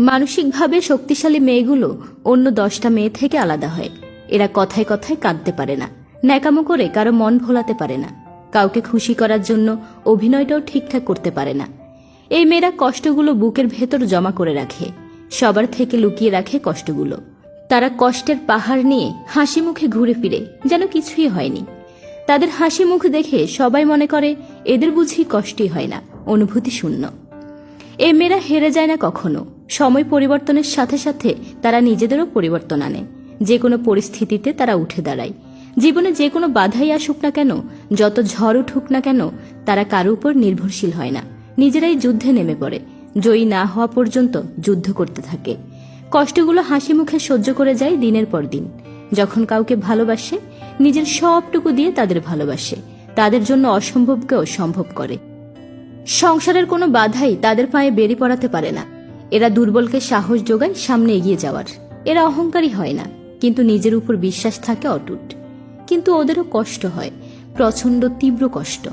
মানসিকভাবে শক্তিশালী মেয়েগুলো অন্য 10টা মেয়ে থেকে আলাদা হয়। এরা কথায় কথায় কাঁদতে পারে না, ন্যাকামো করে কারো মন ভোলাতে পারে না, কাউকে খুশি করার জন্য অভিনয়টাও ঠিকঠাক করতে পারে না। এই মেয়েরা কষ্টগুলো বুকের ভেতর জমা করে রাখে, সবার থেকে লুকিয়ে রাখে কষ্টগুলো। তারা কষ্টের পাহাড় নিয়ে হাসি মুখে ঘুরে ফিরে যেন কিছুই হয়নি। তাদের হাসি মুখ দেখে সবাই মনে করে এদের বুঝি কষ্টই হয় না, অনুভূতি শূন্য। এই মেয়েরা হেরে যায় না কখনো। সময় পরিবর্তনের সাথে সাথে তারা নিজেদেরও পরিবর্তন আনে। যে কোনো পরিস্থিতিতে তারা উঠে দাঁড়ায়। জীবনে যে কোনো বাধাই আসুক না কেন, যত ঝড় উঠুক না কেন, তারা কারো উপর নির্ভরশীল হয় না, নিজেরাই যুদ্ধে নেমে পড়ে। জয়ী না হওয়া পর্যন্ত যুদ্ধ করতে থাকে। কষ্টগুলো হাসি মুখে সহ্য করে যায় দিনের পর দিন। যখন কাউকে ভালোবাসে, নিজের সবটুকু দিয়ে তাদের ভালোবাসে, তাদের জন্য অসম্ভবকেও সম্ভব করে। সংসারের কোনো বাধাই তাদের পায়ে বেরি পড়াতে পারে না। এরা দুর্বলকে সাহস যোগায় সামনে এগিয়ে যাওয়ার। এরা অহংকারী হয় না, কিন্তু নিজের উপর বিশ্বাস থাকে অটুট। কিন্তু ওদেরও কষ্ট হয়, প্রচণ্ড তীব্র কষ্ট।